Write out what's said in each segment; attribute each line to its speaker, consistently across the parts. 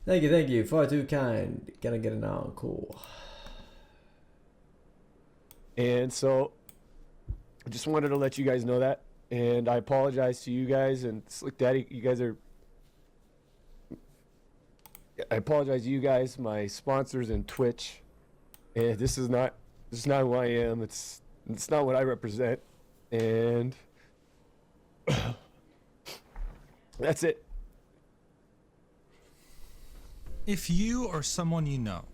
Speaker 1: Thank you. Far too kind. Gonna get an encore.
Speaker 2: And so I just wanted to let you guys know that. And I apologize to you guys and Slick Daddy. You guys are. I apologize to you guys, my sponsors and Twitch. And this is not who I am. It's not what I represent. And that's it.
Speaker 3: If you or someone you know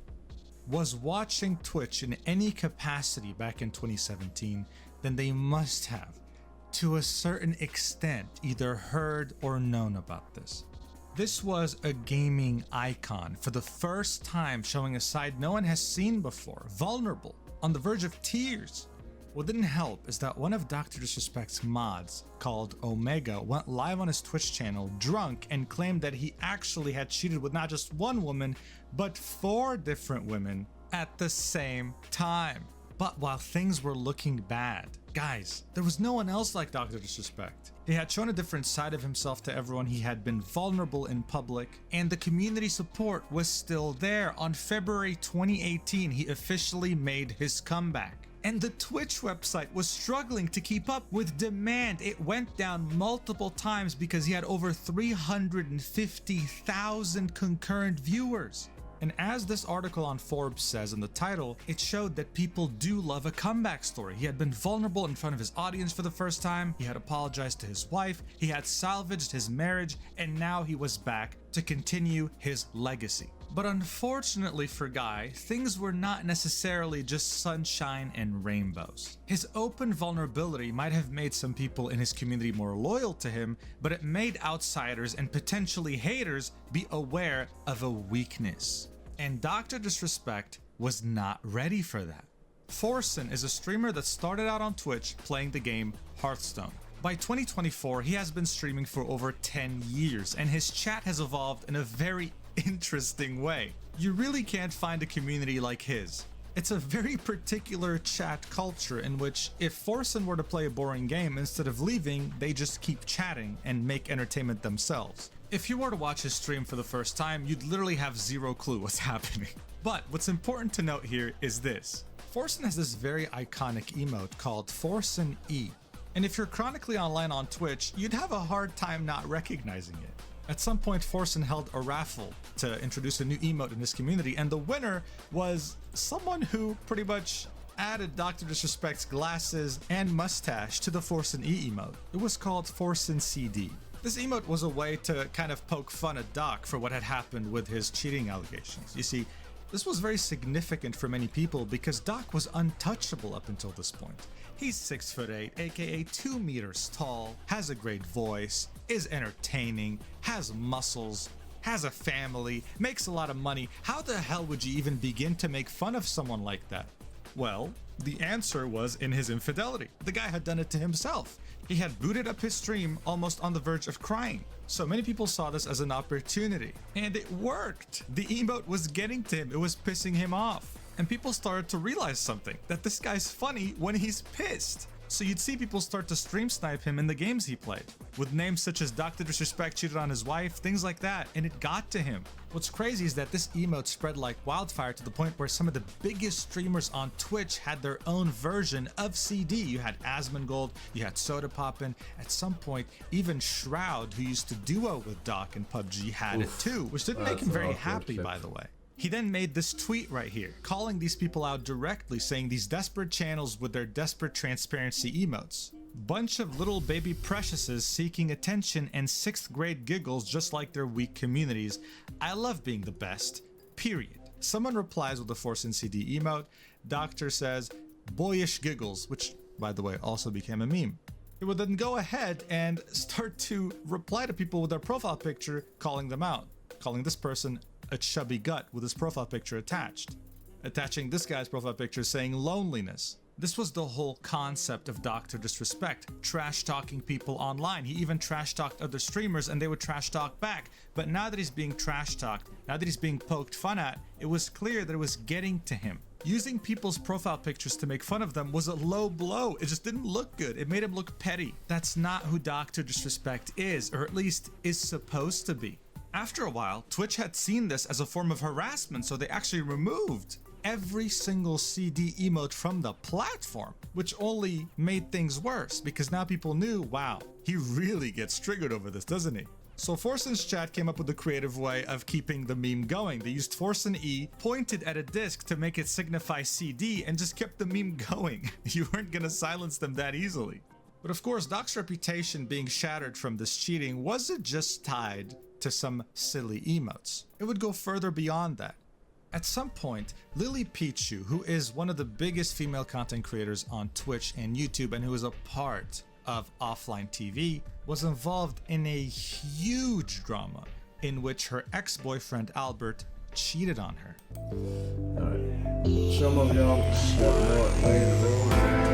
Speaker 3: was watching Twitch in any capacity back in 2017, then they must have, to a certain extent, either heard or known about this. This was a gaming icon for the first time, showing a side no one has seen before, vulnerable, on the verge of tears. What didn't help is that one of Dr. Disrespect's mods, called Omega, went live on his Twitch channel drunk and claimed that he actually had cheated with not just one woman, but 4 different women at the same time. But while things were looking bad, guys, there was no one else like Dr. Disrespect. He had shown a different side of himself to everyone, he had been vulnerable in public, and the community support was still there. On February 2018, he officially made his comeback. And the Twitch website was struggling to keep up with demand. It went down multiple times because he had over 350,000 concurrent viewers. And as this article on Forbes says in the title, it showed that people do love a comeback story. He had been vulnerable in front of his audience for the first time, he had apologized to his wife, he had salvaged his marriage, and now he was back to continue his legacy. But unfortunately for Guy, things were not necessarily just sunshine and rainbows. His open vulnerability might have made some people in his community more loyal to him, but it made outsiders and potentially haters be aware of a weakness. And Dr. Disrespect was not ready for that. Forsen is a streamer that started out on Twitch playing the game Hearthstone. By 2024, he has been streaming for over 10 years, and his chat has evolved in a very interesting way. You really can't find a community like his. It's a very particular chat culture in which if Forsen were to play a boring game, instead of leaving, they just keep chatting and make entertainment themselves. If you were to watch his stream for the first time, you'd literally have zero clue what's happening. But what's important to note here is this. Forsen has this very iconic emote called Forsen E. And if you're chronically online on Twitch, you'd have a hard time not recognizing it. At some point, Forsen held a raffle to introduce a new emote in his community, and the winner was someone who pretty much added Dr. Disrespect's glasses and mustache to the Forsen E emote. It was called Forsen CD. This emote was a way to kind of poke fun at Doc for what had happened with his cheating allegations. You see, this was very significant for many people because Doc was untouchable up until this point. He's 6'8", aka 2 meters tall, has a great voice, is entertaining, has muscles, has a family, makes a lot of money. How the hell would you even begin to make fun of someone like that? Well, the answer was in his infidelity. The guy had done it to himself. He had booted up his stream almost on the verge of crying. So many people saw this as an opportunity. And it worked! The emote was getting to him, it was pissing him off. And people started to realize something, that this guy's funny when he's pissed. So you'd see people start to stream snipe him in the games he played, with names such as Dr. Disrespect cheated on his wife, things like that, and it got to him. What's crazy is that this emote spread like wildfire to the point where some of the biggest streamers on Twitch had their own version of CD. You had Asmongold, you had Soda Poppin', at some point even Shroud, who used to duo with Doc in PUBG, had it too, which didn't make him very happy, by the way. He then made this tweet right here, calling these people out directly, saying these desperate channels with their desperate transparency emotes. Bunch of little baby preciouses seeking attention and 6th grade giggles just like their weak communities. I love being the best, period. Someone replies with the Forsen CD emote. Doctor says, boyish giggles, which by the way also became a meme. It would then go ahead and start to reply to people with their profile picture, calling them out, calling this person a chubby gut with his profile picture attached, attaching this guy's profile picture saying loneliness. This was the whole concept of Dr. Disrespect, trash talking people online. He even trash talked other streamers and they would trash talk back. But now that he's being trash talked, now that he's being poked fun at, it was clear that it was getting to him. Using people's profile pictures to make fun of them was a low blow. It just didn't look good. It made him look petty. That's not who Dr. Disrespect is, or at least is supposed to be. After a while, Twitch had seen this as a form of harassment, so they actually removed every single CD emote from the platform, which only made things worse because now people knew, wow, he really gets triggered over this, doesn't he? So Forsen's chat came up with a creative way of keeping the meme going. They used Forsen E, pointed at a disc to make it signify CD, and just kept the meme going. You weren't gonna silence them that easily. But of course, Doc's reputation being shattered from this cheating wasn't just tied to some silly emotes. It would go further beyond that. At some point, Lily Pichu, who is one of the biggest female content creators on Twitch and YouTube and who is a part of Offline TV, was involved in a huge drama in which her ex-boyfriend Albert cheated on her.
Speaker 1: Alright. Some of y'all want more later.